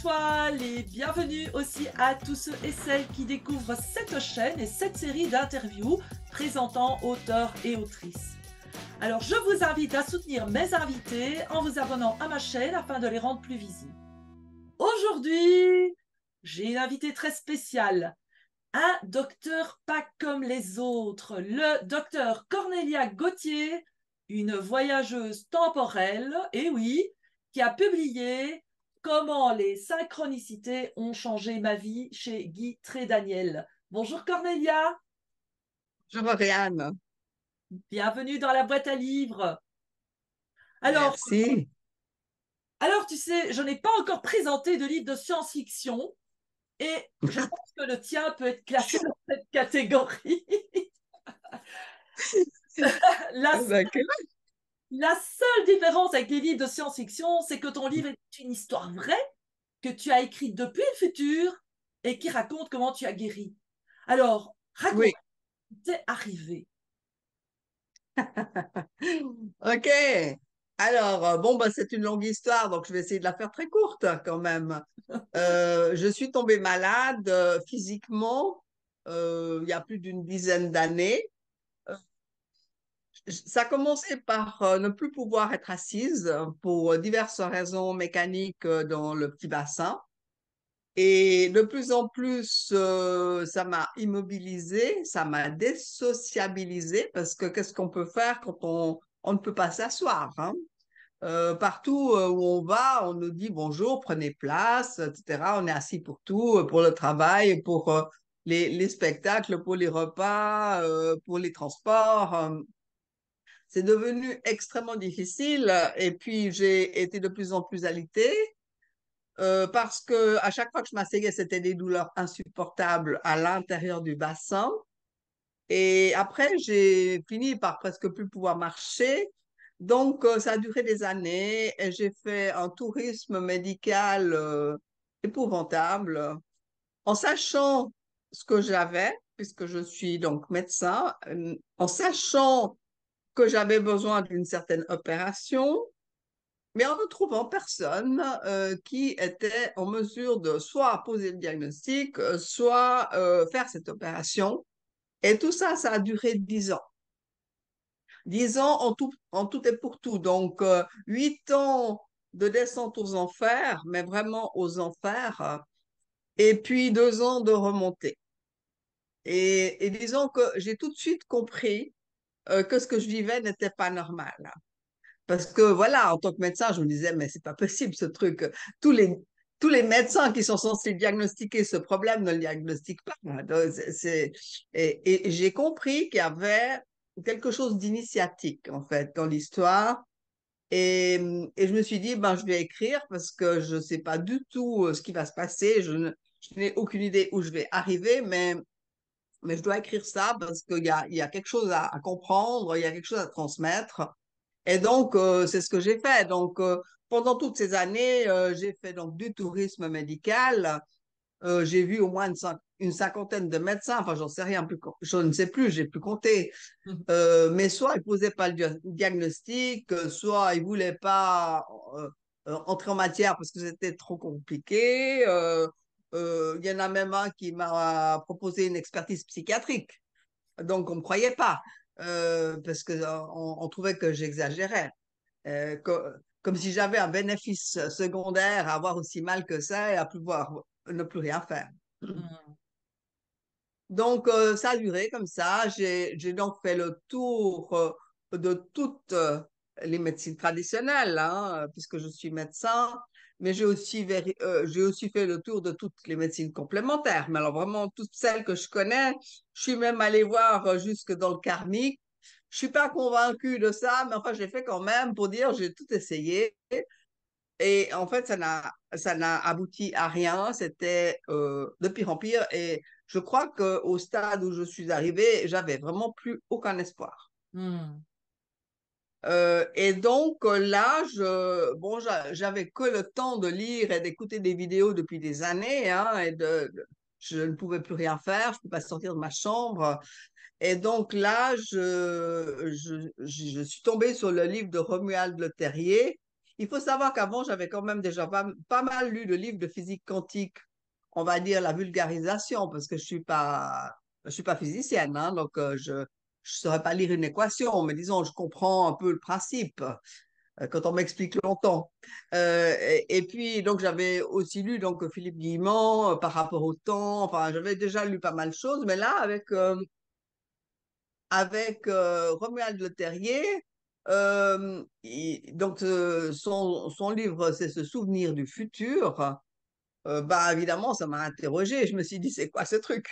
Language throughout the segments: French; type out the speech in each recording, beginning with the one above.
étoiles et bienvenue aussi à tous ceux et celles qui découvrent cette chaîne et cette série d'interviews présentant auteurs et autrices. Alors je vous invite à soutenir mes invités en vous abonnant à ma chaîne afin de les rendre plus visibles. Aujourd'hui, j'ai une invitée très spéciale, un docteur pas comme les autres, le docteur Cornelia Gauthier, une voyageuse temporelle, et oui, qui a publié Comment les synchronicités ont changé ma vie chez Guy Trédaniel. Bonjour Cornelia, Bonjour Oriane, bienvenue dans la boîte à livres. Alors, merci. alors tu sais, je n'ai pas encore présenté de livre de science-fiction et je pense que le tien peut être classé dans cette catégorie. La, D'accord. la seule différence avec les livres de science-fiction, c'est que ton livre est une histoire vraie que tu as écrite depuis le futur et qui raconte comment tu as guéri. Alors, raconte, Oui, t'es arrivé. ok. Alors, bon, bah, c'est une longue histoire, donc je vais essayer de la faire très courte quand même. Je suis tombée malade physiquement il y a plus d'une dizaine d'années. Euh, Ça a commencé par ne plus pouvoir être assise pour diverses raisons mécaniques dans le petit bassin. Et de plus en plus, ça m'a immobilisée, ça m'a désociabilisée parce que qu'est-ce qu'on peut faire quand on ne peut pas s'asseoir, hein? Partout où on va, on nous dit bonjour, prenez place, etc. On est assis pour tout, pour le travail, pour les spectacles, pour les repas, pour les transports. C'est devenu extrêmement difficile et puis j'ai été de plus en plus alitée. Parce que à chaque fois que je m'asseyais, c'était des douleurs insupportables à l'intérieur du bassin. Et après, j'ai fini par presque plus pouvoir marcher. Donc, ça a duré des années et j'ai fait un tourisme médical épouvantable en sachant ce que j'avais, puisque je suis donc médecin, en sachant que j'avais besoin d'une certaine opération, mais en ne trouvant personne qui était en mesure de soit poser le diagnostic, soit faire cette opération. Et tout ça, ça a duré 10 ans. 10 ans en tout et pour tout. Donc, 8 ans de descente aux enfers, mais vraiment aux enfers, et puis 2 ans de remontée. Et disons que j'ai tout de suite compris que ce que je vivais n'était pas normal. Parce que voilà, en tant que médecin, je me disais, mais c'est pas possible ce truc. Tous les, tous les médecins qui sont censés diagnostiquer ce problème ne le diagnostiquent pas. Donc, et j'ai compris qu'il y avait quelque chose d'initiatique, en fait, dans l'histoire. Et, et je me suis dit, ben, je vais écrire parce que je ne sais pas du tout ce qui va se passer. Je n'ai aucune idée où je vais arriver, mais je dois écrire ça parce qu'il y a quelque chose à comprendre, il y a quelque chose à transmettre. Et donc, c'est ce que j'ai fait. Donc, pendant toutes ces années, j'ai fait donc du tourisme médical. J'ai vu au moins une cinquantaine de médecins. Enfin, j'en sais rien plus, je ne sais plus, j'ai plus compté. Mais soit ils posaient pas le diagnostic, soit ils voulaient pas entrer en matière parce que c'était trop compliqué. Il y en a même un qui m'a proposé une expertise psychiatrique. Donc, on me croyait pas parce que on trouvait que j'exagérais. Comme si j'avais un bénéfice secondaire à avoir aussi mal que ça et à pouvoir ne plus rien faire. Donc, ça a duré comme ça. J'ai donc fait le tour de toutes les médecines traditionnelles, hein, puisque je suis médecin, mais j'ai aussi fait le tour de toutes les médecines complémentaires. Mais alors, vraiment, toutes celles que je connais, je suis même allée voir jusque dans le karmique. Je suis pas convaincue de ça, mais enfin, j'ai fait quand même pour dire j'ai tout essayé. Et en fait, ça n'a abouti à rien. C'était de pire en pire. Et je crois qu'au stade où je suis arrivée, j'avais vraiment plus aucun espoir. Hmm. Et donc là, bon, j'avais que le temps de lire et d'écouter des vidéos depuis des années, hein, je ne pouvais plus rien faire, je ne pouvais pas sortir de ma chambre. Et donc là, je suis tombée sur le livre de Romuald Le Terrier Il faut savoir qu'avant, j'avais quand même déjà pas mal lu de livres de physique quantique, on va dire la vulgarisation, parce que je suis pas physicienne, hein, donc je saurais pas lire une équation, mais disons, je comprends un peu le principe quand on m'explique longtemps. Et puis, donc, j'avais aussi lu donc Philippe Guillemot par rapport au temps. Enfin, j'avais déjà lu pas mal de choses, mais là, avec Romuald Le Terrier, donc son livre, c'est Se souvenir du futur. Bah, évidemment, ça m'a interrogé. Je me suis dit, c'est quoi ce truc?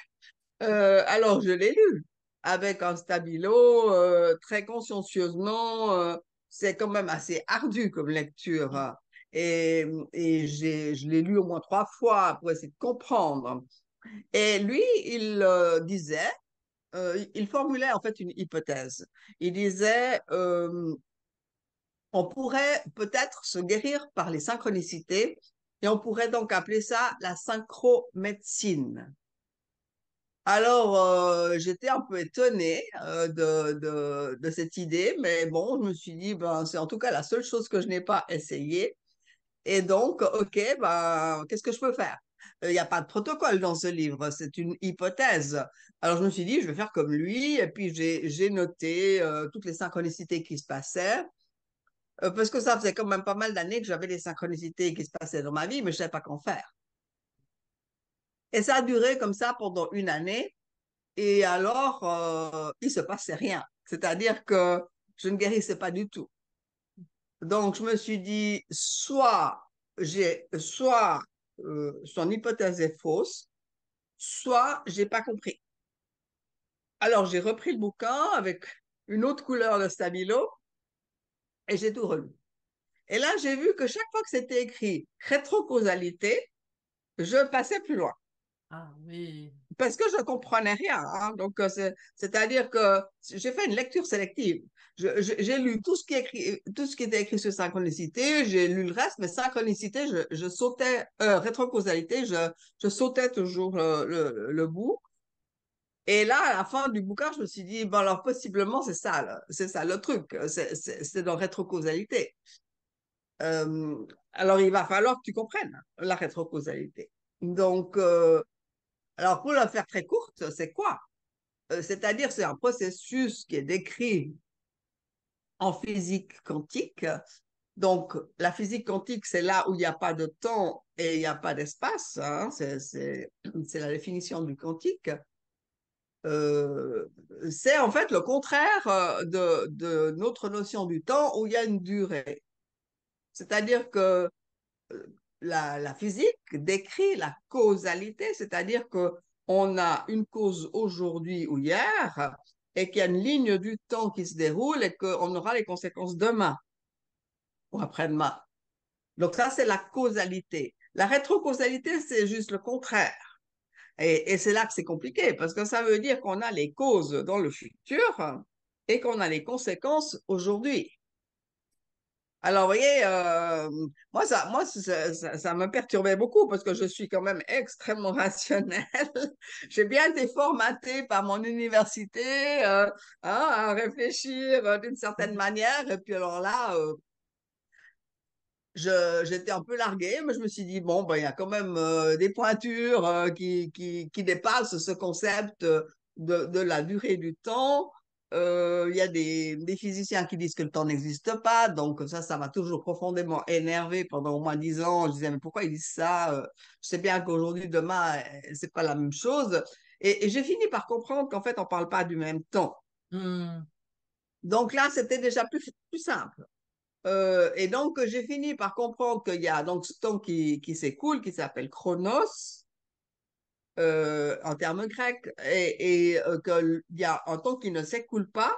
Alors, je l'ai lu avec un stabilo, très consciencieusement. C'est quand même assez ardu comme lecture, hein. Et je l'ai lu au moins 3 fois pour essayer de comprendre. Et lui, il disait, il formulait en fait une hypothèse. Il disait, on pourrait peut-être se guérir par les synchronicités et on pourrait donc appeler ça la synchromédecine. Alors, j'étais un peu étonnée de cette idée, mais bon, je me suis dit, ben, c'est en tout cas la seule chose que je n'ai pas essayé. Et donc, OK, ben, qu'est-ce que je peux faire? Il n'y a pas de protocole dans ce livre, c'est une hypothèse. Alors, je me suis dit, je vais faire comme lui, et puis j'ai noté toutes les synchronicités qui se passaient, parce que ça faisait quand même pas mal d'années que j'avais des synchronicités qui se passaient dans ma vie, mais je ne savais pas qu'en faire. Et ça a duré comme ça pendant une année. Et alors, il se passait rien. C'est-à-dire que je ne guérissais pas du tout. Donc, je me suis dit, soit son hypothèse est fausse, soit j'ai pas compris. Alors, j'ai repris le bouquin avec une autre couleur de stabilo et j'ai tout relu. Et là, j'ai vu que chaque fois que c'était écrit rétrocausalité, je passais plus loin. Ah oui. Parce que je ne comprenais rien, hein. Donc, c'est-à-dire que j'ai fait une lecture sélective. J'ai lu tout ce qui est écrit, tout ce qui était écrit sur synchronicité, j'ai lu le reste, mais synchronicité, je sautais, rétrocausalité, je sautais toujours le bout. Et là, à la fin du bouquin, je me suis dit, bon, alors possiblement, c'est ça, là. C'est ça le truc, c'est dans rétrocausalité. Alors, il va falloir que tu comprennes la rétrocausalité. Donc, alors, pour la faire très courte, c'est quoi? C'est-à-dire, c'est un processus qui est décrit en physique quantique. Donc, la physique quantique, c'est là où il n'y a pas de temps et il n'y a pas d'espace, hein. C'est la définition du quantique. Euh, c'est en fait le contraire de notre notion du temps où il y a une durée. C'est-à-dire que la physique décrit la causalité, c'est-à-dire que on a une cause aujourd'hui ou hier et qu'il y a une ligne du temps qui se déroule et qu'on aura les conséquences demain ou après-demain. Donc ça, c'est la causalité. La rétrocausalité, c'est juste le contraire. Et c'est là que c'est compliqué parce que ça veut dire qu'on a les causes dans le futur et qu'on a les conséquences aujourd'hui. Alors, vous voyez, ça me perturbait beaucoup parce que je suis quand même extrêmement rationnelle. J'ai bien été formatée par mon université hein, à réfléchir d'une certaine manière. Et puis alors là, j'étais un peu larguée, mais je me suis dit, bon, ben, il y a quand même des pointures qui dépassent ce concept de la durée du temps. Il y a des physiciens qui disent que le temps n'existe pas, donc ça m'a toujours profondément énervé pendant au moins 10 ans. Je disais, mais pourquoi ils disent ça? Je sais bien qu'aujourd'hui, demain, c'est pas la même chose. Et j'ai fini par comprendre qu'en fait, on parle pas du même temps. Hmm. Donc là, c'était déjà plus simple. Et donc, j'ai fini par comprendre qu'il y a donc ce temps qui s'écoule, qui s'appelle chronos, en termes grecs, et qu'il y a un temps qui ne s'écoule pas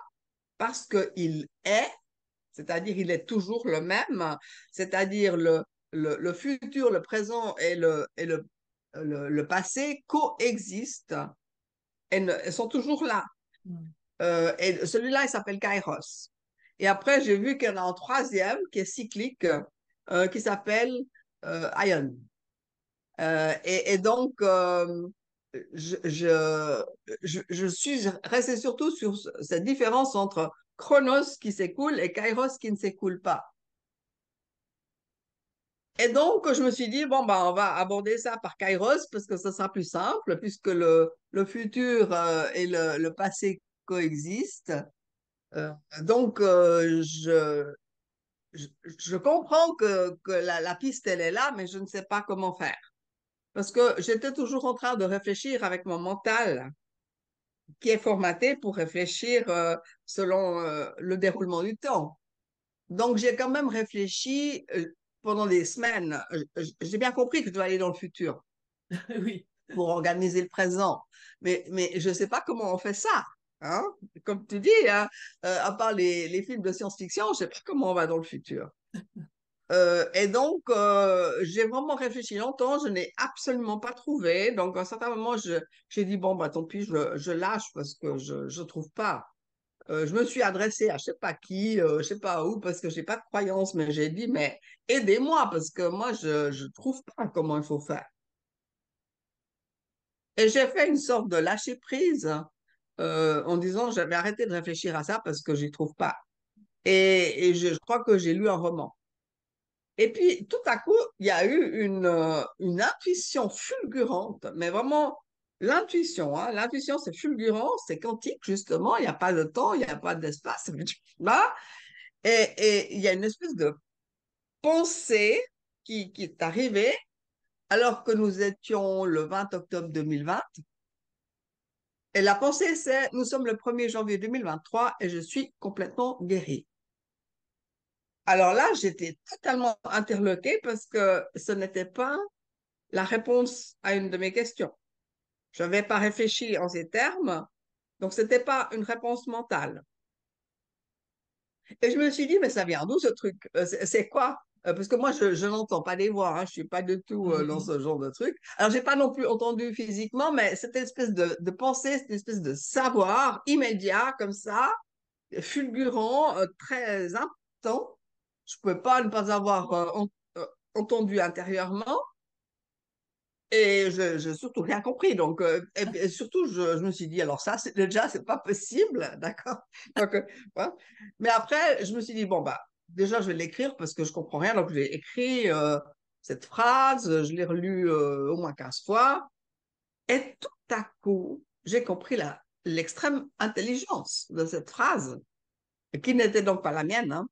parce qu'il est, c'est-à-dire il est toujours le même, c'est-à-dire le futur, le présent et le passé coexistent et sont toujours là. Hmm. Et celui-là, il s'appelle Kairos. Et après, j'ai vu qu'il y en a un troisième qui est cyclique, qui s'appelle Ion. Et donc, je, je, je suis restée surtout sur cette différence entre Chronos qui s'écoule et Kairos qui ne s'écoule pas. Et donc, je me suis dit, bon, ben, on va aborder ça par Kairos parce que ça sera plus simple, puisque le futur et le passé coexistent. Euh, donc, je, je comprends que la piste, elle est là, mais je ne sais pas comment faire. Parce que j'étais toujours en train de réfléchir avec mon mental qui est formaté pour réfléchir selon le déroulement du temps. Donc, j'ai quand même réfléchi pendant des semaines. J'ai bien compris que je dois aller dans le futur Oui. pour organiser le présent. Mais je ne sais pas comment on fait ça. Hein? Comme tu dis, hein, à part les films de science-fiction, je ne sais pas comment on va dans le futur. Et donc, j'ai vraiment réfléchi longtemps, je n'ai absolument pas trouvé. Donc, à un certain moment, j'ai dit, bon, bah, tant pis, je lâche parce que je ne trouve pas. Je me suis adressée à je sais pas qui, je sais pas où, parce que j'ai pas de croyance, mais j'ai dit, mais aidez-moi, parce que moi, je trouve pas comment il faut faire. Et j'ai fait une sorte de lâcher prise en disant, j'avais arrêté de réfléchir à ça parce que j'y trouve pas. Et je crois que j'ai lu un roman. Et puis, tout à coup, il y a eu une intuition fulgurante, mais vraiment, l'intuition, hein, l'intuition, c'est fulgurant, c'est quantique, justement, il n'y a pas de temps, il n'y a pas d'espace, là, et il y a une espèce de pensée qui est arrivée alors que nous étions le 20 octobre 2020. Et la pensée, c'est, nous sommes le 1er janvier 2023 et je suis complètement guérie. Alors là, j'étais totalement interloquée parce que ce n'était pas la réponse à une de mes questions. Je n'avais pas réfléchi en ces termes, donc ce n'était pas une réponse mentale. Et je me suis dit, mais ça vient d'où ce truc? C'est quoi? Parce que moi, je n'entends pas les voix, hein, je ne suis pas du tout dans Mhm. ce genre de truc. Alors, j'ai pas non plus entendu physiquement, mais cette espèce de pensée, cette espèce de savoir immédiat, comme ça, fulgurant, très important. Je ne peux pas ne pas avoir entendu intérieurement. Et je surtout rien compris. Donc, et surtout, je me suis dit, alors ça, déjà, c'est pas possible, d'accord? Donc, voilà. Mais après, je me suis dit, bon, bah, déjà, je vais l'écrire parce que je comprends rien. Donc, j'ai écrit cette phrase, je l'ai relue au moins 15 fois. Et tout à coup, j'ai compris l'extrême intelligence de cette phrase, qui n'était donc pas la mienne, hein,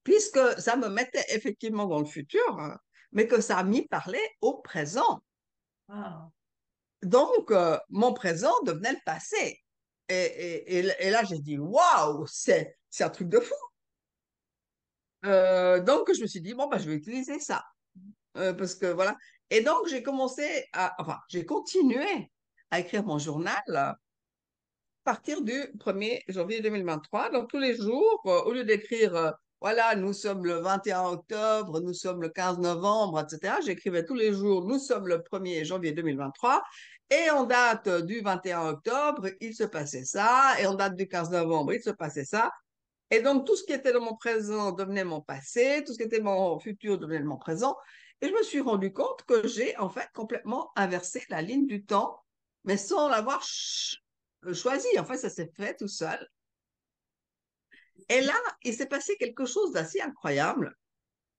puisque ça me mettait effectivement dans le futur, hein, mais que ça m'y parlait au présent. Ah. Donc, mon présent devenait le passé. Et là, j'ai dit, waouh, c'est un truc de fou. Donc, je me suis dit, bon, bah, je vais utiliser ça. Parce que voilà. Et donc, j'ai commencé enfin, j'ai continué à écrire mon journal à partir du 1er janvier 2023. Donc, tous les jours, au lieu d'écrire, voilà, nous sommes le 21 octobre, nous sommes le 15 novembre, etc., j'écrivais tous les jours, nous sommes le 1er janvier 2023. Et en date du 21 octobre, il se passait ça. Et en date du 15 novembre, il se passait ça. Et donc, tout ce qui était dans mon présent devenait mon passé, tout ce qui était mon futur devenait mon présent. Et je me suis rendu compte que j'ai en fait complètement inversé la ligne du temps, mais sans l'avoir choisi. En fait, ça s'est fait tout seul. Et là, il s'est passé quelque chose d'assez incroyable.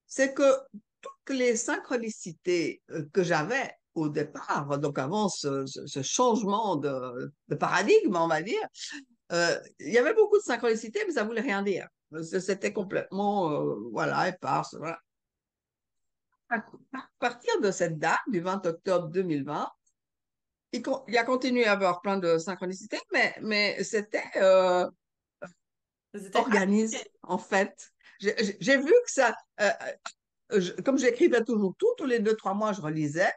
C'est que toutes les synchronicités que j'avais au départ, donc avant ce changement de paradigme, on va dire, il y avait beaucoup de synchronicité, mais ça voulait rien dire. C'était complètement, voilà, éparse. Voilà. À partir de cette date, du 20 octobre 2020, il a continué à avoir plein de synchronicités, mais c'était C'était organisé, en fait. J'ai vu que ça, comme j'écrivais toujours tout, tous les 2, 3 mois, je relisais,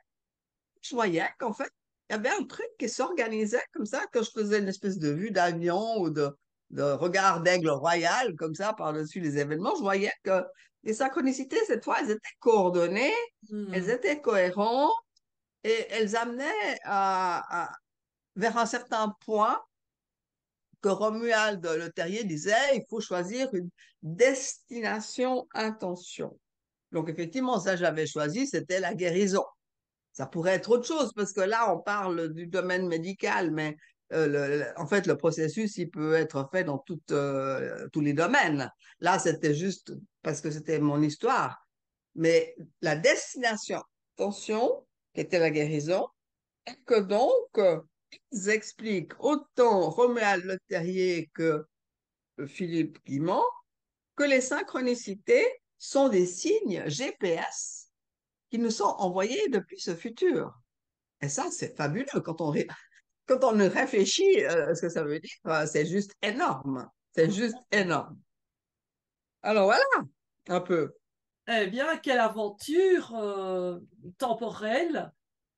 je voyais qu'en fait, il y avait un truc qui s'organisait comme ça, quand je faisais une espèce de vue d'avion ou de regard d'aigle royal, comme ça, par-dessus les événements, je voyais que les synchronicités, cette fois, elles étaient coordonnées, elles Mhm. étaient cohérentes et elles amenaient vers un certain point que Romuald Le Terrier disait, il faut choisir une destination-intention. Donc, effectivement, ça, j'avais choisi, c'était la guérison. Ça pourrait être autre chose, parce que là, on parle du domaine médical, mais en fait, le processus, il peut être fait dans tous les domaines. Là, c'était juste parce que c'était mon histoire. Mais la destination, attention, qui était la guérison, et que donc, ils expliquent autant Romuald Le Terrier que Philippe Guimont que les synchronicités sont des signes GPS qui nous sont envoyés depuis ce futur. Et ça, c'est fabuleux quand on réfléchit à ce que ça veut dire. C'est juste énorme. C'est juste énorme. Alors voilà, un peu. Eh bien, quelle aventure temporelle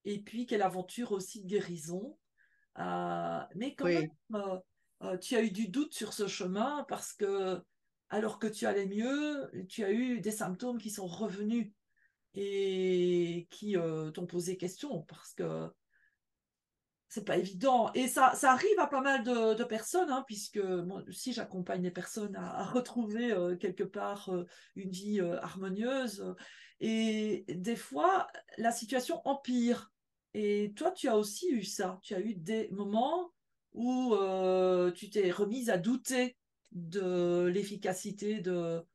et puis quelle aventure aussi de guérison. Mais quand même, Oui, tu as eu du doute sur ce chemin parce que alors que tu allais mieux, tu as eu des symptômes qui sont revenus et qui t'ont posé question parce que c'est pas évident. Et ça arrive à pas mal de personnes, hein, puisque moi aussi j'accompagne les personnes à retrouver quelque part une vie harmonieuse. Et des fois, la situation empire. Et toi, tu as aussi eu ça. Tu as eu des moments où tu t'es remise à douter de l'efficacité de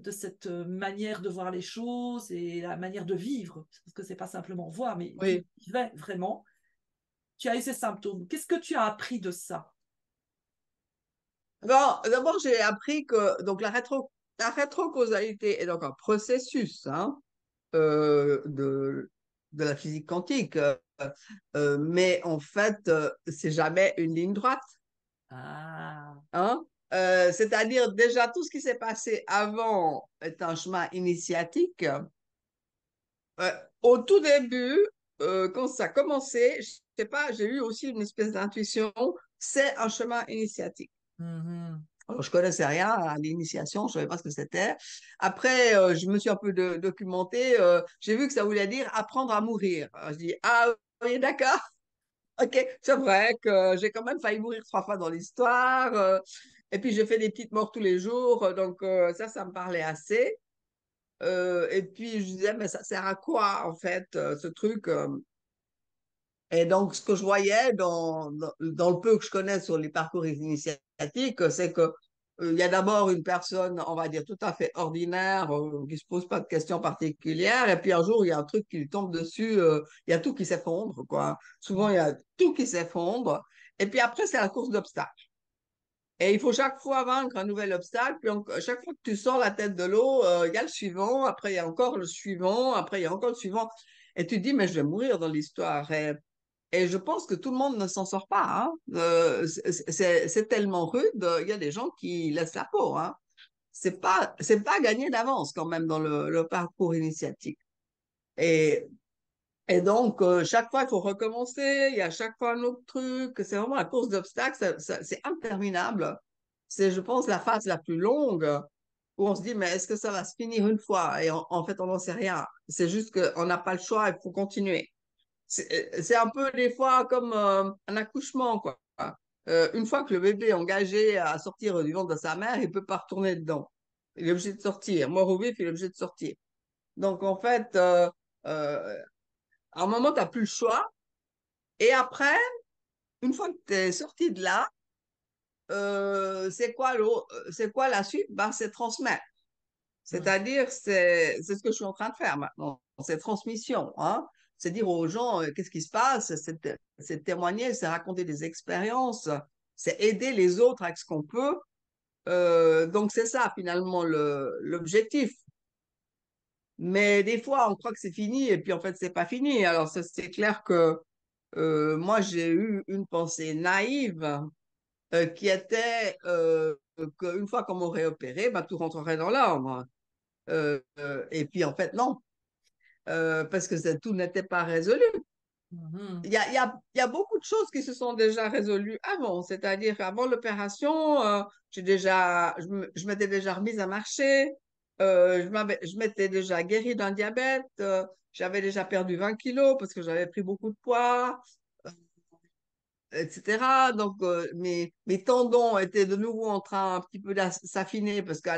cette manière de voir les choses et la manière de vivre. Parce que c'est pas simplement voir, mais tu oui. vivais vraiment. Tu as eu ces symptômes. Qu'est-ce que tu as appris de ça? Bon, d'abord, j'ai appris que donc la rétrocausalité est donc un processus hein, de la physique quantique, mais en fait, c'est jamais une ligne droite. Ah. Hein? C'est-à-dire déjà tout ce qui s'est passé avant est un chemin initiatique. Au tout début, quand ça a commencé, je sais pas, j'ai eu aussi une espèce d'intuition, c'est un chemin initiatique. Mhm. Alors, je connaissais rien à l'initiation, je savais pas ce que c'était. Après, je me suis un peu documentée, j'ai vu que ça voulait dire apprendre à mourir. Alors, je dis, ah oui, d'accord, ok, c'est vrai que j'ai quand même failli mourir 3 fois dans l'histoire, et puis je fais des petites morts tous les jours, donc ça me parlait assez. Et puis je disais, mais ça sert à quoi en fait, ce truc? Et donc, ce que je voyais dans le peu que je connais sur les parcours initiatiques, c'est que il y a d'abord une personne, on va dire, tout à fait ordinaire, qui se pose pas de questions particulières, et puis un jour, il y a un truc qui lui tombe dessus, il y a tout qui s'effondre, quoi. Souvent, il y a tout qui s'effondre, et puis après, c'est la course d'obstacles. Et il faut chaque fois vaincre un nouvel obstacle, puis chaque fois que tu sors la tête de l'eau, il y a le suivant, après il y a encore le suivant, après il y a encore le suivant, et tu te dis, mais je vais mourir dans l'histoire. Et je pense que tout le monde ne s'en sort pas. Hein. C'est tellement rude, il y a des gens qui laissent la peau. Hein. C'est pas gagné d'avance quand même dans le parcours initiatique. Et, et donc, chaque fois, il faut recommencer. Il y a chaque fois un autre truc. C'est vraiment la course d'obstacles. C'est interminable. C'est, je pense, la phase la plus longue où on se dit, mais est-ce que ça va se finir une fois? Et en fait, on n'en sait rien. C'est juste qu'on n'a pas le choix, il faut continuer. C'est un peu des fois comme un accouchement, quoi. Une fois que le bébé est engagé à sortir du ventre de sa mère, il peut pas retourner dedans. Il est obligé de sortir. Mort ou vif, il est obligé de sortir. Donc, en fait, euh, à un moment, tu n'as plus le choix. Et après, une fois que tu es sorti de là, c'est quoi la suite? Ben, c'est transmettre. Mhm. C'est-à-dire, c'est ce que je suis en train de faire maintenant. C'est transmission, hein. C'est dire aux gens qu'est-ce qui se passe, c'est témoigner, c'est raconter des expériences, c'est aider les autres avec ce qu'on peut. Donc, c'est ça, finalement, l'objectif. Mais des fois, on croit que c'est fini et puis en fait, c'est pas fini. Alors, c'est clair que moi, j'ai eu une pensée naïve qui était qu'une fois qu'on m'aurait opéré, bah, tout rentrerait dans l'ordre. Et puis, en fait, non, parce que tout n'était pas résolu. Mhm. Il y a beaucoup de choses qui se sont déjà résolues avant, c'est-à-dire avant l'opération, je m'étais déjà remise à marcher, je m'étais déjà guérie d'un diabète, j'avais déjà perdu 20 kilos parce que j'avais pris beaucoup de poids, etc. Donc, mes tendons étaient de nouveau en train un petit peu de s'affiner parce que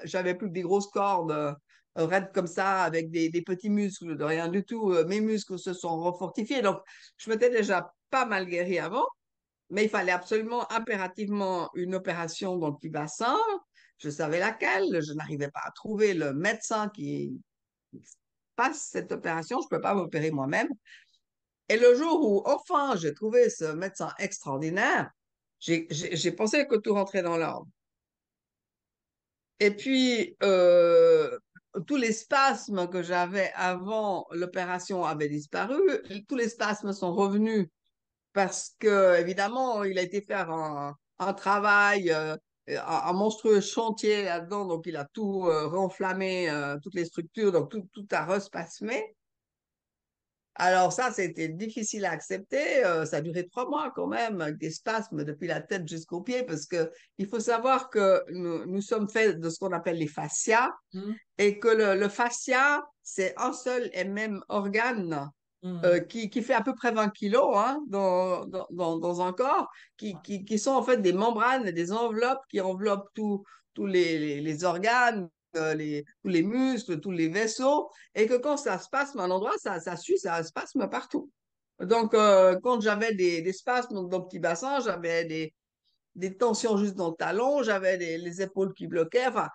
j'avais plus que des grosses cordes raides comme ça avec des petits muscles de rien du tout. Mes muscles se sont refortifiés. Donc, je m'étais déjà pas mal guéri avant, mais il fallait absolument impérativement une opération dans le petit bassin. je savais laquelle, je n'arrivais pas à trouver le médecin qui fasse cette opération, je ne peux pas m'opérer moi-même. Et le jour où, enfin, j'ai trouvé ce médecin extraordinaire, j'ai pensé que tout rentrait dans l'ordre. Et puis, tous les spasmes que j'avais avant l'opération avaient disparu. Tous les spasmes sont revenus parce que, évidemment, il a été faire un travail, un monstrueux chantier là-dedans. Donc, il a tout renflammé, toutes les structures. Donc, tout a respasmé. Alors ça, c'était difficile à accepter. Ça a duré 3 mois quand même, avec des spasmes depuis la tête jusqu'aux pieds, parce que il faut savoir que nous sommes faits de ce qu'on appelle les fascias, Hmm, et que le fascia, c'est un seul et même organe hmm. qui fait à peu près 20 kilos hein, dans un corps, qui sont en fait des membranes, des enveloppes qui enveloppent tous les organes, tous les muscles, tous les vaisseaux, et que quand ça spasme à un endroit, ça suit, ça spasme partout. Donc, quand j'avais des spasmes dans le petit bassin, j'avais des tensions juste dans le talon, j'avais les épaules qui bloquaient, enfin,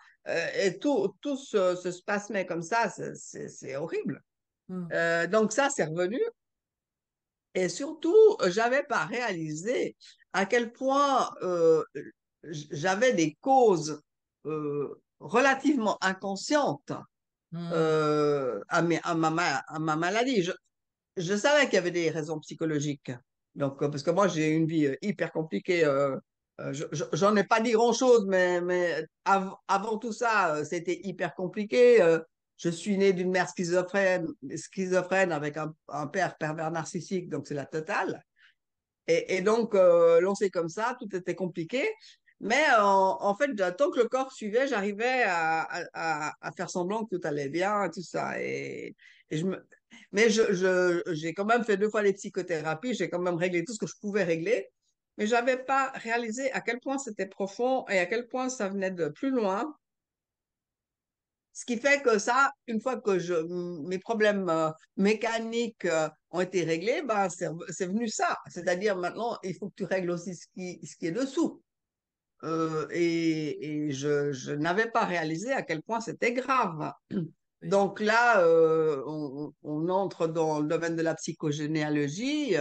et tout se spasmait comme ça, c'est horrible. Hmm. Donc ça, c'est revenu. Et surtout, j'avais pas réalisé à quel point j'avais des causes relativement inconscientes Hmm. à ma maladie. Je savais qu'il y avait des raisons psychologiques. Donc, parce que moi, j'ai une vie hyper compliquée. J'en ai pas dit grand-chose, mais avant tout ça, c'était hyper compliqué. Je suis né d'une mère schizophrène avec un père pervers narcissique, donc c'est la totale. Et donc, lancé comme ça, tout était compliqué. Mais en fait, tant que le corps suivait, j'arrivais à faire semblant que tout allait bien, et tout ça. Et mais j'ai quand même fait 2 fois les psychothérapies, j'ai quand même réglé tout ce que je pouvais régler. Mais j'avais pas réalisé à quel point c'était profond et à quel point ça venait de plus loin. Ce qui fait que ça, une fois que mes problèmes mécaniques ont été réglés, ben, c'est venu ça. C'est-à-dire maintenant, il faut que tu règles aussi ce qui est dessous. Et je n'avais pas réalisé à quel point c'était grave. Oui. Donc là, on entre dans le domaine de la psychogénéalogie.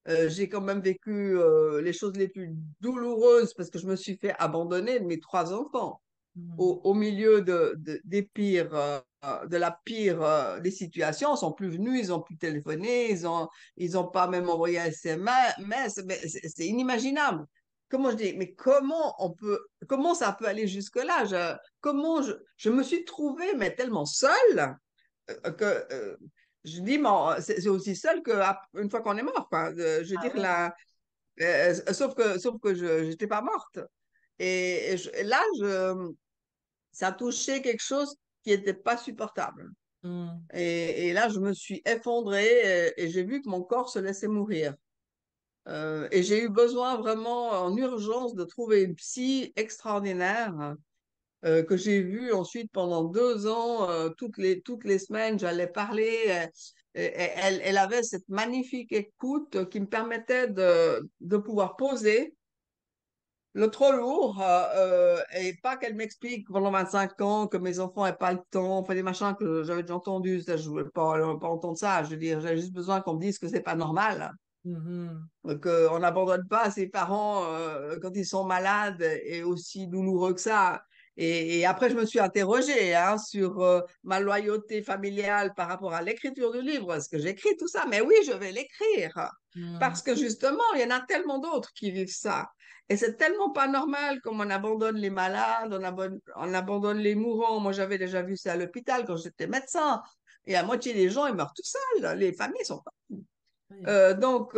J'ai quand même vécu les choses les plus douloureuses parce que je me suis fait abandonner de mes 3 enfants Hmm. au milieu des pires, de la pire des situations. Ils sont plus venus, ils ont plus téléphoné, ils ont pas même envoyé un SMS, mais c'est inimaginable. Comment je dis, mais comment ça peut aller jusque-là? Je me suis trouvée, mais tellement seule que je dis, mais c'est aussi seul qu'une fois qu'on est mort, quoi. Je veux Ah dire, ouais. sauf que je n'étais pas morte. Là, ça a touché quelque chose qui n'était pas supportable. Hmm. Et là, je me suis effondrée et j'ai vu que mon corps se laissait mourir. Et j'ai eu besoin vraiment en urgence de trouver une psy extraordinaire que j'ai vue ensuite pendant 2 ans. Toutes les semaines, j'allais parler. Elle avait cette magnifique écoute qui me permettait de pouvoir poser le trop lourd, et pas qu'elle m'explique pendant 25 ans que mes enfants n'aient pas le temps, enfin des machins que j'avais déjà entendus, ça, je ne voulais pas entendre ça. Je veux dire, j'ai juste besoin qu'on me dise que c'est pas normal, Mhm. qu'on n'abandonne pas ses parents quand ils sont malades et aussi douloureux que ça. Et après, je me suis interrogée hein, sur ma loyauté familiale par rapport à l'écriture du livre. Est-ce que j'écris tout ça? Mais oui, je vais l'écrire. Hmm. Parce que justement, il y en a tellement d'autres qui vivent ça. Et c'est tellement pas normal comme on abandonne les malades, on abandonne les mourants. Moi, j'avais déjà vu ça à l'hôpital quand j'étais médecin. Et la moitié des gens, ils meurent tout seuls. Les familles sont pas. Oui. Donc,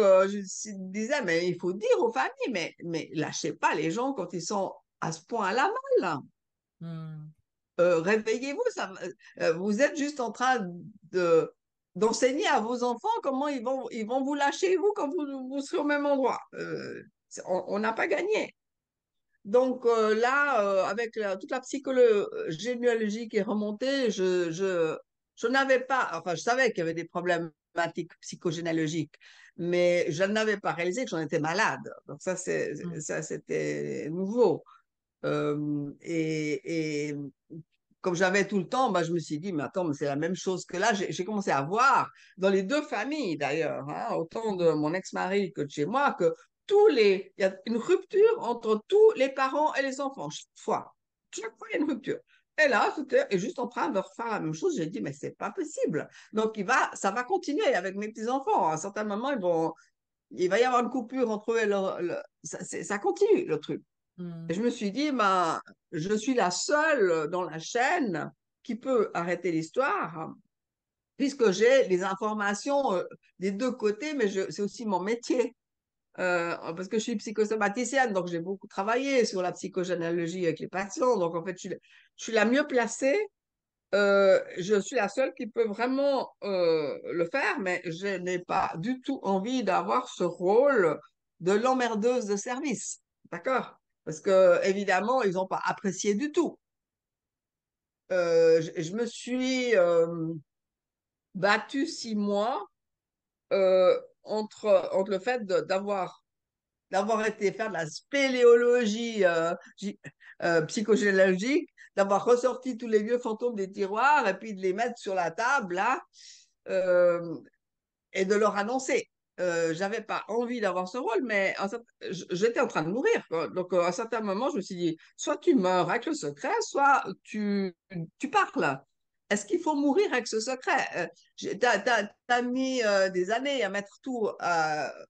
disais, mais il faut dire aux familles, mais lâchez pas les gens quand ils sont à ce point-là mal. Hmm. Réveillez-vous, vous êtes juste en train de, d'enseigner à vos enfants comment ils vont vous lâcher, vous, quand vous serez au même endroit. On n'a pas gagné. Donc là, avec toute la psychologie qui est remontée, je n'avais pas, enfin, je savais qu'il y avait des problématiques psychogénéalogiques, mais je n'avais pas réalisé que j'en étais malade. Donc Hmm. ça, c'était nouveau. Et comme j'avais tout le temps, bah, je me suis dit, mais attends, mais c'est la même chose que là. J'ai commencé à voir, dans les deux familles d'ailleurs, hein, autant de mon ex-mari que de chez moi, que il y a une rupture entre tous les parents et les enfants, chaque fois. Chaque fois, il y a une rupture. Et là, c'était juste en train de refaire la même chose. J'ai dit, mais c'est pas possible. Donc, ça va continuer avec mes petits-enfants. À un certain moment, il va y avoir une coupure entre eux et ça continue, le truc. Et Mm. je me suis dit, ben, je suis la seule dans la chaîne qui peut arrêter l'histoire, puisque j'ai les informations des deux côtés, mais c'est aussi mon métier. Parce que je suis psychosomaticienne, donc j'ai beaucoup travaillé sur la psychogénéalogie avec les patients. Donc, en fait, je suis la mieux placée. Je suis la seule qui peut vraiment le faire, mais je n'ai pas du tout envie d'avoir ce rôle de l'emmerdeuse de service. D'accord? Parce que, évidemment, ils n'ont pas apprécié du tout. Je me suis battue 6 mois entre le fait d'avoir été faire de la spéléologie psychogénéalogique, d'avoir ressorti tous les vieux fantômes des tiroirs et puis de les mettre sur la table, là, euh, et de leur annoncer. J'avais pas envie d'avoir ce rôle, mais j'étais en train de mourir, quoi. Donc, à un certain moment, je me suis dit, soit tu meurs avec le secret, soit tu parles. Est-ce qu'il faut mourir avec ce secret? T'as mis des années à mettre tout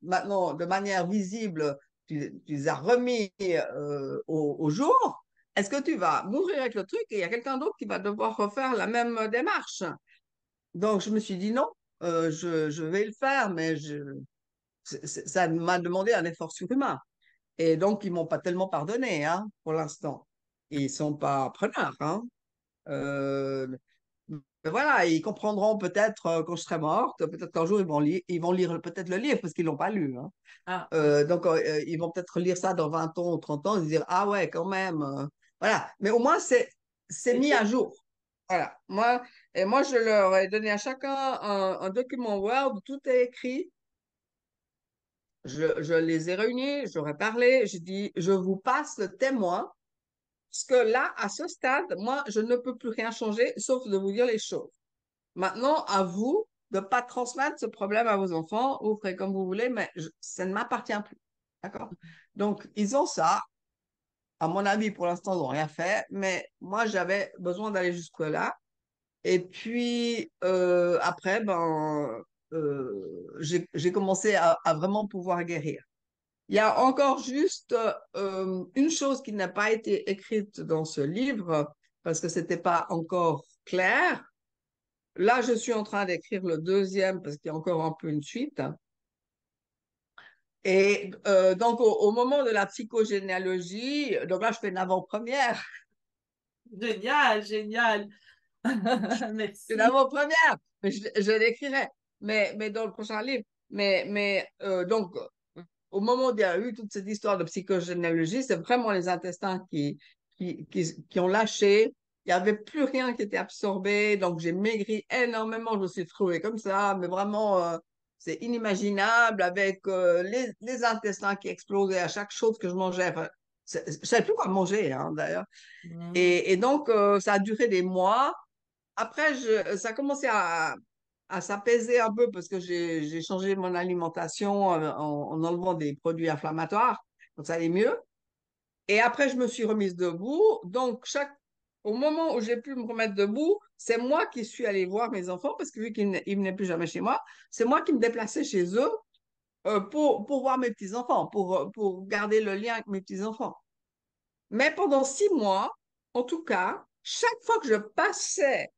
maintenant de manière visible, tu les as remis au jour. Est-ce que tu vas mourir avec le truc et il y a quelqu'un d'autre qui va devoir refaire la même démarche? Donc, je me suis dit non, je vais le faire, mais ça m'a demandé un effort surhumain. Et donc, ils m'ont pas tellement pardonné, hein, pour l'instant. Ils sont pas preneurs, hein. Euh, mais voilà, ils comprendront peut-être quand je serai morte, peut-être qu'un jour ils vont lire peut-être le livre parce qu'ils l'ont pas lu, hein. Ah, oui. Donc, ils vont peut-être lire ça dans 20 ans ou 30 ans et se dire, ah ouais, quand même. Voilà. Mais au moins, c'est mis à jour. Voilà. Moi, je leur ai donné à chacun un document Word où tout est écrit. Je les ai réunis, je leur ai parlé, j'ai dit, je vous passe le témoin, parce que là, à ce stade, moi, je ne peux plus rien changer, sauf de vous dire les choses. Maintenant, à vous de ne pas transmettre ce problème à vos enfants, vous ferez comme vous voulez, mais ça ne m'appartient plus. D'accord? Donc, ils ont ça. À mon avis, pour l'instant, ils n'ont rien fait, mais moi, j'avais besoin d'aller jusque-là. Et puis, après, j'ai commencé à vraiment pouvoir guérir. Il y a encore juste une chose qui n'a pas été écrite dans ce livre, parce que c'était pas encore clair. Là, je suis en train d'écrire le deuxième, parce qu'il y a encore un peu une suite. Et donc, au moment de la psychogénéalogie, donc là, je fais une avant-première. Génial, génial. Une Merci. avant-première, mais je l'écrirai, mais dans le prochain livre. Donc, au moment où il y a eu toute cette histoire de psychogénéalogie, c'est vraiment les intestins qui ont lâché. Il n'y avait plus rien qui était absorbé, donc j'ai maigri énormément. Je me suis trouvée comme ça, mais vraiment, c'est inimaginable avec les intestins qui explosaient à chaque chose que je mangeais. Enfin, je ne savais plus quoi manger, hein, d'ailleurs. Mm. Et donc, ça a duré des mois. Après, ça a commencé à s'apaiser un peu parce que j'ai changé mon alimentation en enlevant des produits inflammatoires. Donc, ça allait mieux. Et après, je me suis remise debout. Donc, au moment où j'ai pu me remettre debout, c'est moi qui suis allée voir mes enfants parce que vu qu'ils ne venaient plus jamais chez moi, c'est moi qui me déplaçais chez eux pour voir mes petits-enfants, pour garder le lien avec mes petits-enfants. Mais pendant 6 mois, en tout cas, chaque fois que je passais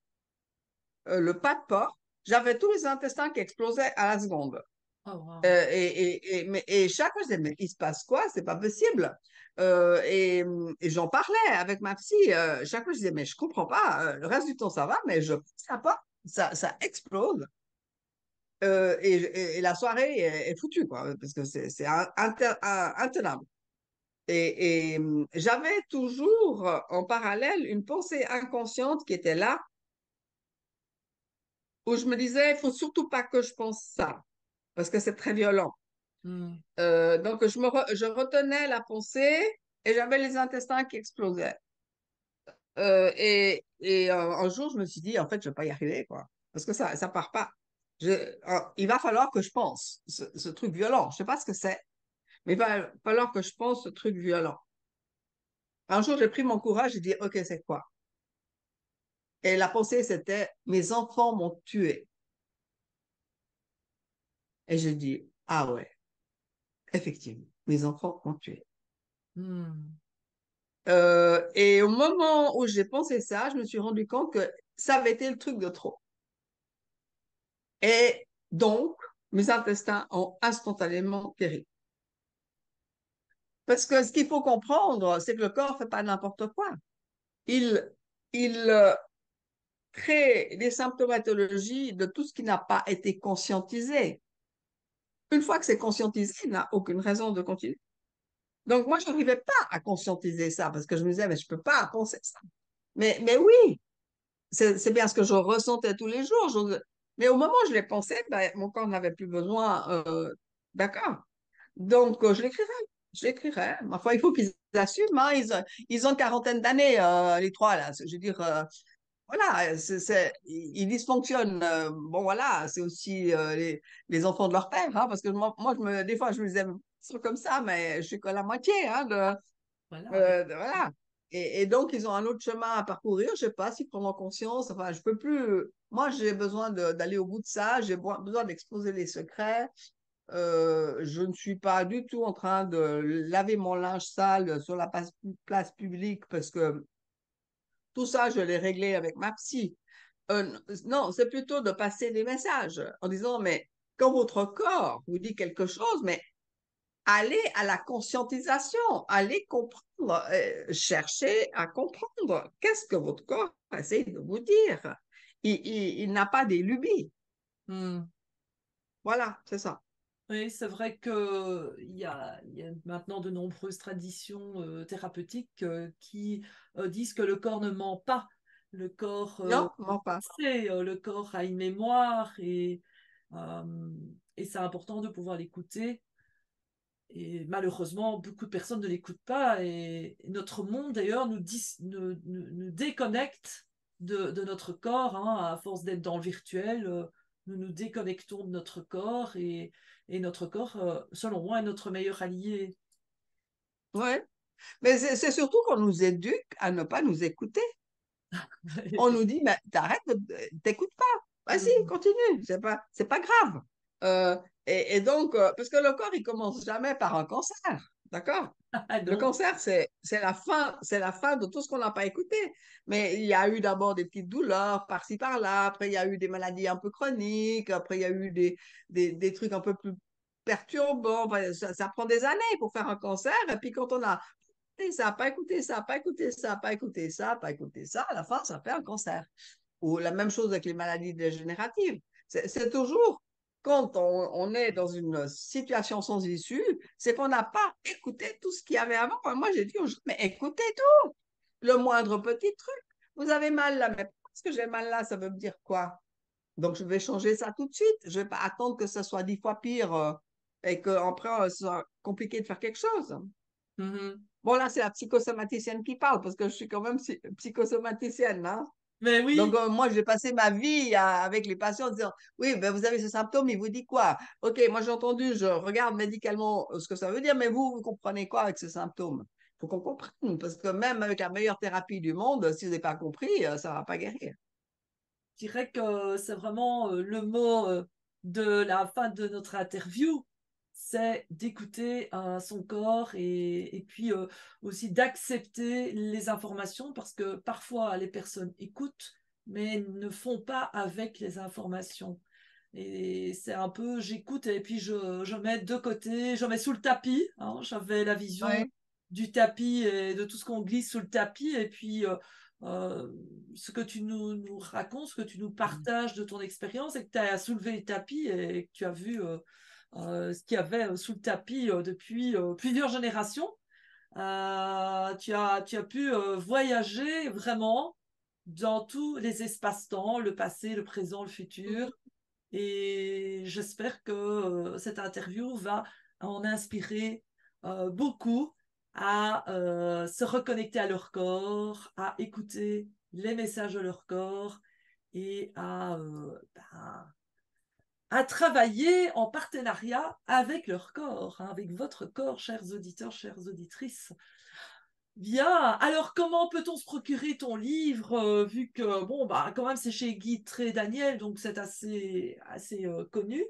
le pas de porte, j'avais tous les intestins qui explosaient à la seconde. Oh, wow. Et chaque fois, je disais, mais il se passe quoi? C'est pas possible. Et j'en parlais avec ma psy. Chaque fois, je disais, mais je comprends pas. Le reste du temps, ça va, mais je ça pas. Ça explose. Et la soirée est foutue, quoi, parce que c'est intenable. J'avais toujours en parallèle une pensée inconsciente qui était là, où je me disais, il faut surtout pas que je pense ça, parce que c'est très violent. Mm. Donc, je retenais la pensée et j'avais les intestins qui explosaient. Un jour, je me suis dit, en fait, je vais pas y arriver, quoi. Parce que ça part pas. Il va falloir que je pense ce truc violent. Je sais pas ce que c'est, mais il va falloir que je pense ce truc violent. Un jour, j'ai pris mon courage et dit, OK, c'est quoi? Et la pensée, c'était, mes enfants m'ont tué. Et j'ai dit, ah ouais, effectivement, mes enfants m'ont tué. Hmm. Et au moment où j'ai pensé ça, je me suis rendu compte que ça avait été le truc de trop. Et donc, mes intestins ont instantanément péri. Parce que ce qu'il faut comprendre, c'est que le corps fait pas n'importe quoi. Il, il crée des symptomatologies de tout ce qui n'a pas été conscientisé. Une fois que c'est conscientisé, il n'a aucune raison de continuer. Donc, moi, je n'arrivais pas à conscientiser ça parce que je me disais, mais je peux pas penser ça. Mais oui, c'est bien ce que je ressentais tous les jours. Mais au moment où je l'ai pensé, ben, mon corps n'avait plus besoin. D'accord. Donc, je l'écrirai. Je l'écrirai. Ma foi, il faut qu'ils assument. Hein. Ils ont une quarantaine d'années, les trois, là. Je veux dire, voilà, ils dysfonctionnent. Bon, voilà, c'est aussi les enfants de leur père. Hein, parce que des fois, je me disais, ils sont comme ça, mais je suis que la moitié hein, Voilà. voilà. Et donc, ils ont un autre chemin à parcourir. Je sais pas s'ils prendront conscience. Enfin, je peux plus. Moi, j'ai besoin d'aller au bout de ça. J'ai besoin d'exposer les secrets. Je ne suis pas du tout en train de laver mon linge sale sur la place publique parce que tout ça, je l'ai réglé avec ma psy. Non, c'est plutôt de passer des messages en disant, mais quand votre corps vous dit quelque chose, mais allez à la conscientisation, allez comprendre, cherchez à comprendre qu'est-ce que votre corps essaie de vous dire. Il n'a pas des lubies. Hmm. Voilà, c'est ça. Oui, c'est vrai qu'il y a maintenant de nombreuses traditions thérapeutiques qui disent que le corps ne ment pas. Le corps Non, non pas. sait, le corps a une mémoire euh, et c'est important de pouvoir l'écouter. Et malheureusement, beaucoup de personnes ne l'écoutent pas et notre monde d'ailleurs nous déconnecte de notre corps, hein, à force d'être dans le virtuel, nous nous déconnectons de notre corps et notre corps, selon moi, est notre meilleur allié. Ouais. Mais c'est surtout qu'on nous éduque à ne pas nous écouter. On nous dit, mais t'arrêtes, t'écoutes pas. Vas-y, continue, c'est pas grave. Euh, et donc, parce que le corps, il commence jamais par un cancer, d'accord? Ah Le non. cancer, c'est la fin de tout ce qu'on n'a pas écouté. Mais il y a eu d'abord des petites douleurs par-ci, par-là. Après, il y a eu des maladies un peu chroniques. Après, il y a eu des trucs un peu plus perturbants. Enfin, ça prend des années pour faire un cancer. Et puis, quand on a écouté ça, pas écouté ça, pas écouté ça, pas écouté ça, pas écouté ça, à la fin, ça fait un cancer. Ou la même chose avec les maladies dégénératives. C'est toujours quand on est dans une situation sans issue, c'est qu'on n'a pas écouté tout ce qu'il y avait avant. Moi, j'ai dit aux gens, mais écoutez tout, le moindre petit truc. Vous avez mal là, mais parce que j'ai mal là, ça veut me dire quoi? Donc, je vais changer ça tout de suite. Je vais pas attendre que ça soit 10 fois pire et qu'après, ce soit compliqué de faire quelque chose. Mhm. Bon, là, c'est la psychosomaticienne qui parle parce que je suis quand même psychosomaticienne, hein. Mais Donc, oui, moi, j'ai passé ma vie avec les patients en disant, oui, ben, vous avez ce symptôme, il vous dit quoi? OK, moi, j'ai entendu, je regarde médicalement ce que ça veut dire, mais vous comprenez quoi avec ce symptôme? Il faut qu'on comprenne, parce que même avec la meilleure thérapie du monde, si vous n'avez pas compris, ça ne va pas guérir. je dirais que c'est vraiment le mot de la fin de notre interview, c'est d'écouter son corps et puis aussi d'accepter les informations parce que parfois les personnes écoutent mais ne font pas avec les informations. Et c'est un peu, j'écoute et puis je mets de côté, je mets sous le tapis. Hein. J'avais la vision Oui, du tapis et de tout ce qu'on glisse sous le tapis. Et puis, euh, ce que tu nous racontes, ce que tu nous partages de ton expérience, c'est que tu as soulevé le tapis et que tu as vu ce qu'il y avait sous le tapis depuis plusieurs générations. Tu as pu voyager vraiment dans tous les espaces-temps, le passé, le présent, le futur. Et j'espère que cette interview va en inspirer beaucoup à se reconnecter à leur corps, à écouter les messages de leur corps et à travailler en partenariat avec leur corps, hein, avec votre corps, chers auditeurs, chères auditrices. Bien. Alors, comment peut-on se procurer ton livre, vu que, bon, bah, quand même, c'est chez Guy Tré Daniel, donc c'est assez connu.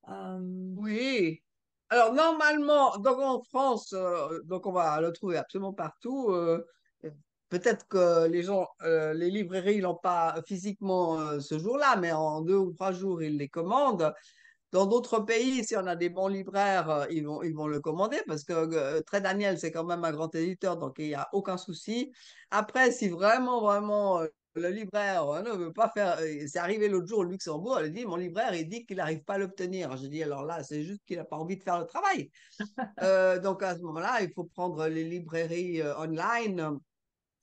Euh, Oui. Alors, normalement, donc en France, donc on va le trouver absolument partout. Peut-être que les gens, les librairies, ils l'ont pas physiquement ce jour-là, mais en 2 ou 3 jours, ils les commandent. Dans d'autres pays, si on a des bons libraires, ils vont le commander parce que Très Daniel, c'est quand même un grand éditeur, donc il n'y a aucun souci. Après, si vraiment, vraiment, le libraire ne veut pas faire. C'est arrivé l'autre jour au Luxembourg, elle a dit, mon libraire, il dit qu'il n'arrive pas à l'obtenir. J'ai dit, alors là, c'est juste qu'il n'a pas envie de faire le travail. Donc à ce moment-là, il faut prendre les librairies online.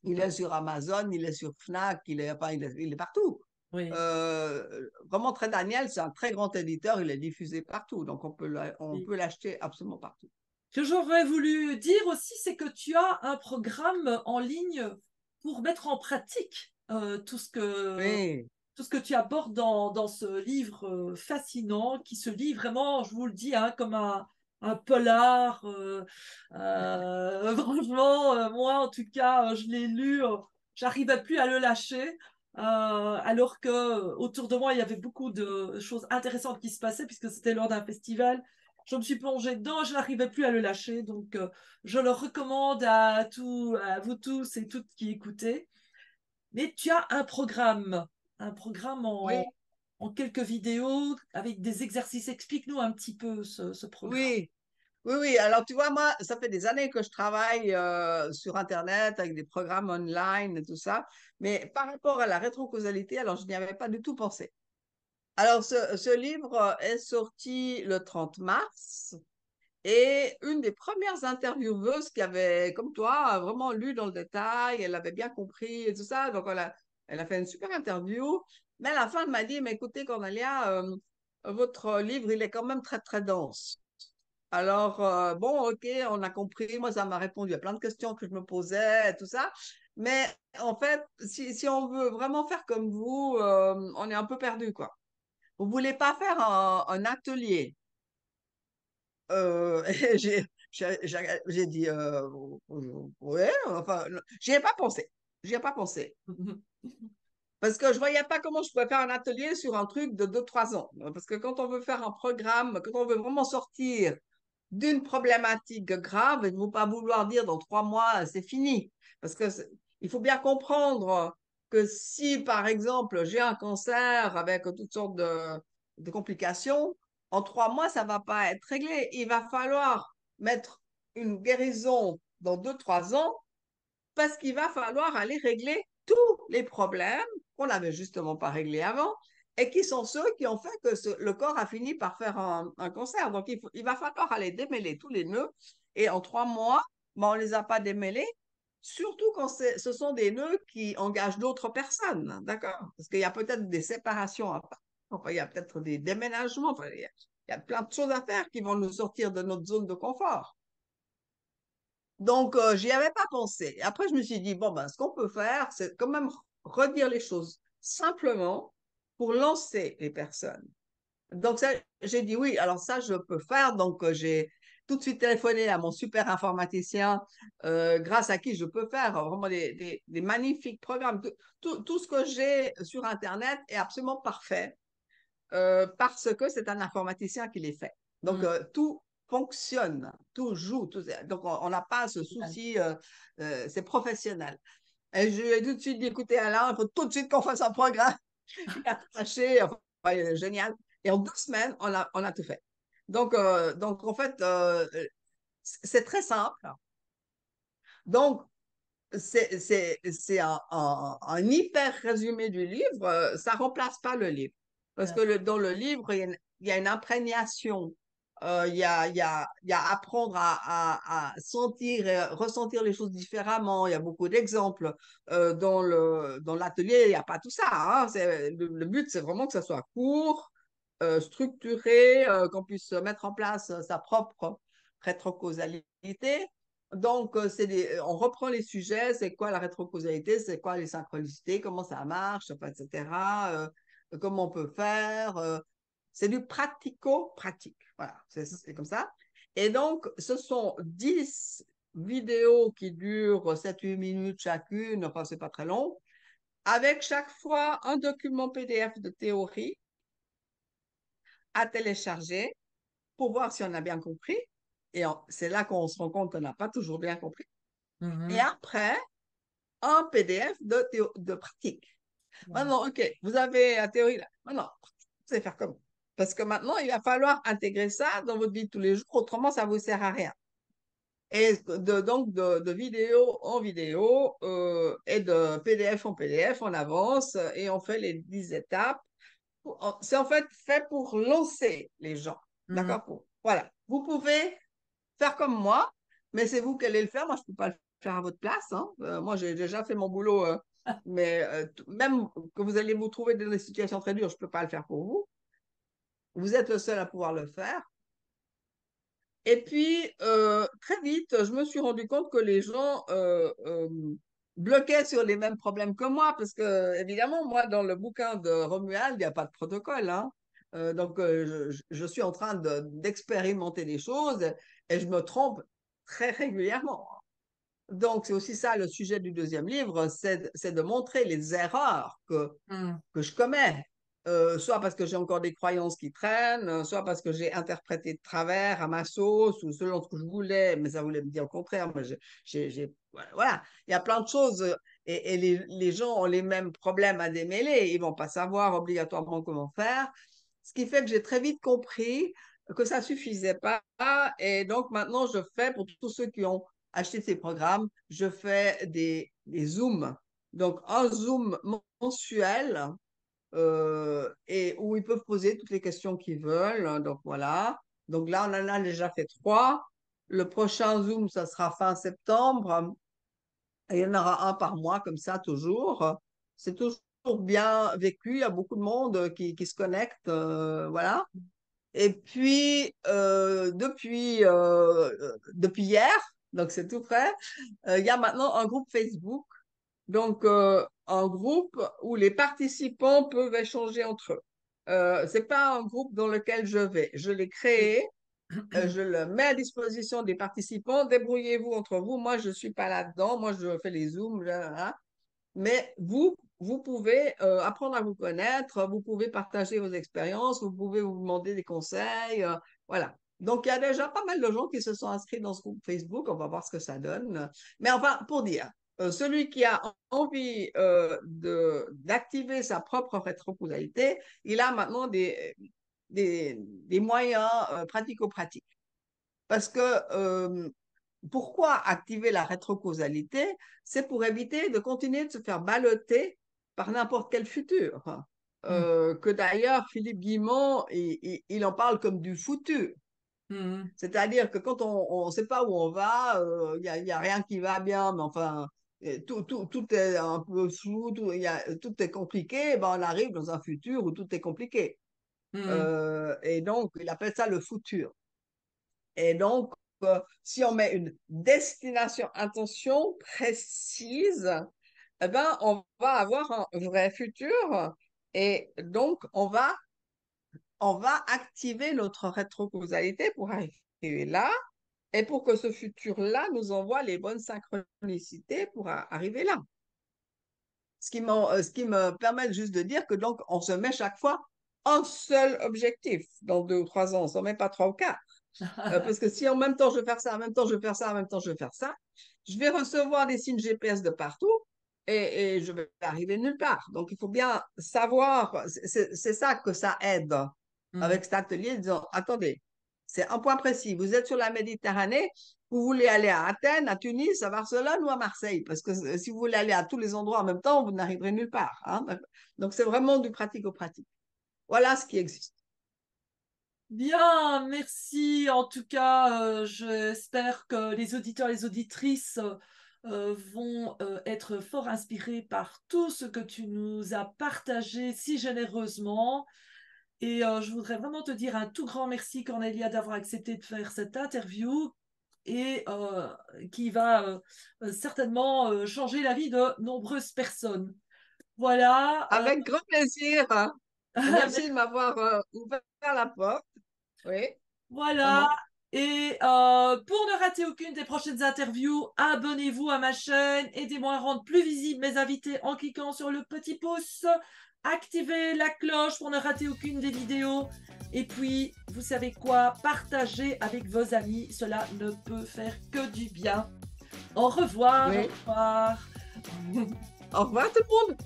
Il est sur Amazon, il est sur Fnac, enfin, il est partout. oui. Vraiment, Très Daniel, c'est un très grand éditeur, il est diffusé partout, donc on Oui. peut l'acheter absolument partout. Ce que j'aurais voulu dire aussi, c'est que tu as un programme en ligne pour mettre en pratique Oui, tout ce que tu abordes dans ce livre fascinant qui se lit vraiment, je vous le dis, hein, comme un polar. Franchement, moi, en tout cas, je l'ai lu, j'arrivais plus à le lâcher. Alors que autour de moi, il y avait beaucoup de choses intéressantes qui se passaient puisque c'était lors d'un festival. Je me suis plongée dedans, je n'arrivais plus à le lâcher. Donc, je le recommande à vous tous et toutes qui écoutez. Mais tu as un programme oui, en quelques vidéos avec des exercices. Explique-nous un petit peu ce programme. oui, oui, oui. Alors, tu vois, moi, ça fait des années que je travaille sur Internet avec des programmes online et tout ça, mais par rapport à la rétrocausalité, alors je n'y avais pas du tout pensé. Alors, ce livre est sorti le 30 mars. Et une des premières intervieweuses qui avait, comme toi, vraiment lu dans le détail, elle avait bien compris et tout ça. Donc, elle a fait une super interview. Mais à la fin, elle m'a dit, mais écoutez, Cornelia, votre livre, il est quand même très, très dense. Alors, bon, ok, on a compris. Moi, ça m'a répondu à plein de questions que je me posais et tout ça. Mais en fait, si on veut vraiment faire comme vous, on est un peu perdu, quoi. Vous voulez pas faire un atelier et j'ai dit, ouais, enfin, j'y ai pas pensé. J'y ai pas pensé. Parce que je voyais pas comment je pouvais faire un atelier sur un truc de 2, 3 ans. Parce que quand on veut faire un programme, quand on veut vraiment sortir d'une problématique grave, il ne faut pas vouloir dire dans 3 mois, c'est fini. Parce que il faut bien comprendre que si, par exemple, j'ai un cancer avec toutes sortes de complications, en 3 mois, ça ne va pas être réglé. Il va falloir mettre une guérison dans 2, 3 ans parce qu'il va falloir aller régler tous les problèmes qu'on n'avait justement pas réglés avant et qui sont ceux qui ont fait que le corps a fini par faire un cancer. Donc, il va falloir aller démêler tous les nœuds et en 3 mois, ben, on ne les a pas démêlés, surtout quand ce sont des nœuds qui engagent d'autres personnes, d'accord? Parce qu'il y a peut-être des séparations à part. Enfin, il y a peut-être des déménagements, enfin, il y a plein de choses à faire qui vont nous sortir de notre zone de confort. Donc, j'y avais pas pensé. Après, je me suis dit, bon, ben, ce qu'on peut faire, c'est quand même redire les choses simplement pour lancer les personnes. Donc, ça, j'ai dit oui, alors ça, je peux faire. Donc, j'ai tout de suite téléphoné à mon super informaticien, grâce à qui je peux faire vraiment des magnifiques programmes. Tout ce que j'ai sur Internet est absolument parfait parce que c'est un informaticien qui les fait. Donc, Mm, tout fonctionne, tout joue. Donc, on n'a pas ce génial. souci, c'est professionnel. Et je lui ai tout de suite dit, écoutez, Alain, il faut tout de suite qu'on fasse un programme. Il a attaché, enfin, génial. Et en 2 semaines, on a tout fait. Donc en fait, c'est très simple. Donc, c'est un hyper résumé du livre. Ça remplace pas le livre. Parce Bien que sûr. dans le livre, il y a une imprégnation. Il y a apprendre à sentir et ressentir les choses différemment. Il y a beaucoup d'exemples. Dans l'atelier, il n'y a pas tout ça, hein. Le but, c'est vraiment que ça soit court, structuré, qu'on puisse mettre en place sa propre rétrocausalité Donc, on reprend les sujets, c'est quoi la rétrocausalité, c'est quoi les synchronicités, comment ça marche, enfin, etc. Comment on peut faire. C'est du pratico-pratique. Voilà, c'est comme ça. Et donc, ce sont 10 vidéos qui durent 7-8 minutes chacune, enfin, c'est pas très long, avec chaque fois un document PDF de théorie à télécharger pour voir si on a bien compris. Et c'est là qu'on se rend compte qu'on n'a pas toujours bien compris. Et Mhm. après, un PDF de pratique. Voilà. Maintenant, OK, vous avez la théorie là. Maintenant, vous allez faire comment? Parce que maintenant, il va falloir intégrer ça dans votre vie de tous les jours, autrement, ça ne vous sert à rien. Et donc, de vidéo en vidéo et de PDF en PDF, on avance et on fait les 10 étapes. C'est en fait fait pour lancer les gens. Mhm. D'accord? Voilà. Vous pouvez faire comme moi, mais c'est vous qui allez le faire. Moi, je ne peux pas le faire à votre place, hein. Moi, j'ai déjà fait mon boulot, mais même que vous allez vous trouver dans des situations très dures, je ne peux pas le faire pour vous. Vous êtes le seul à pouvoir le faire. Et puis, très vite, je me suis rendu compte que les gens bloquaient sur les mêmes problèmes que moi, parce que, évidemment, moi, dans le bouquin de Romuald, il n'y a pas de protocole, hein. Donc, je suis en train d'expérimenter des choses et je me trompe très régulièrement. Donc, c'est aussi ça le sujet du deuxième livre, c'est de montrer les erreurs Mhm. que je commets, soit parce que j'ai encore des croyances qui traînent, soit parce que j'ai interprété de travers à ma sauce ou selon ce que je voulais, mais ça voulait me dire au contraire. Mais voilà, il y a plein de choses et les gens ont les mêmes problèmes à démêler. Ils vont pas savoir obligatoirement comment faire. Ce qui fait que j'ai très vite compris que ça suffisait pas. Et donc maintenant, je fais pour tous ceux qui ont acheté ces programmes, je fais des zooms. Donc un zoom mensuel et où ils peuvent poser toutes les questions qu'ils veulent. Donc voilà. Donc là, on en a déjà fait 3. Le prochain Zoom, ça sera fin septembre. Et il y en aura un par mois, comme ça, toujours. C'est toujours bien vécu. Il y a beaucoup de monde qui se connecte. Voilà. Et puis, depuis hier, donc c'est tout prêt, il y a maintenant un groupe Facebook, donc un groupe où les participants peuvent échanger entre eux. C'est pas un groupe dans lequel je vais. Je l'ai Oui. créé, je le mets à disposition des participants. Débrouillez-vous entre vous. Moi, je suis pas là-dedans. Moi, je fais les zooms, là. Mais vous pouvez apprendre à vous connaître, vous pouvez partager vos expériences, vous pouvez vous demander des conseils, voilà. Donc, il y a déjà pas mal de gens qui se sont inscrits dans ce groupe Facebook. On va voir ce que ça donne. Mais enfin, pour dire, celui qui a envie d'activer sa propre rétrocausalité, il a maintenant des moyens pratico-pratiques. Parce que pourquoi activer la rétrocausalité? C'est pour éviter de continuer de se faire balloter par n'importe quel futur. Mhm. Que d'ailleurs, Philippe Guimond, il en parle comme du foutu. Mhm. C'est-à-dire que quand on ne sait pas où on va, il y a rien qui va bien, mais enfin, tout est un peu flou, tout est compliqué, ben on arrive dans un futur où tout est compliqué. Mhm. Et donc, il appelle ça le futur. Et donc, si on met une destination intention précise, eh ben, on va avoir un vrai futur et donc on va activer notre rétrocausalité pour arriver là et pour que ce futur-là nous envoie les bonnes synchronicités pour arriver là. Ce qui me permet juste de dire que donc on se met chaque fois un seul objectif dans 2 ou 3 ans, on ne s'en met pas trois ou quatre. Parce que si en même temps je vais faire ça, en même temps je vais faire ça, en même temps je vais faire ça, je vais recevoir des signes GPS de partout et je vais arriver nulle part. Donc il faut bien savoir, c'est ça que ça aide Mhm. avec cet atelier, disant, attendez, c'est un point précis, vous êtes sur la Méditerranée, vous voulez aller à Athènes, à Tunis, à Barcelone ou à Marseille, parce que si vous voulez aller à tous les endroits en même temps, vous n'arriverez nulle part, hein. Donc c'est vraiment du pratico-pratique. Voilà ce qui existe. Bien, merci. En tout cas, j'espère que les auditeurs et les auditrices vont être fort inspirés par tout ce que tu nous as partagé si généreusement. Et je voudrais vraiment te dire un tout grand merci, Cornelia, d'avoir accepté de faire cette interview. et qui va certainement changer la vie de nombreuses personnes. Voilà. Avec grand plaisir, hein. Et merci de m'avoir ouvert la porte. Oui, Voilà. vraiment. Et pour ne rater aucune des prochaines interviews, abonnez-vous à ma chaîne. Aidez-moi à rendre plus visibles mes invités en cliquant sur le petit pouce. Activez la cloche pour ne rater aucune des vidéos. Et puis, vous savez quoi? Partagez avec vos amis. Cela ne peut faire que du bien. Au revoir, au Oui. revoir. Au revoir tout le monde.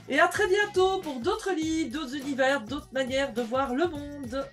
Et à très bientôt pour d'autres livres, d'autres univers, d'autres manières de voir le monde.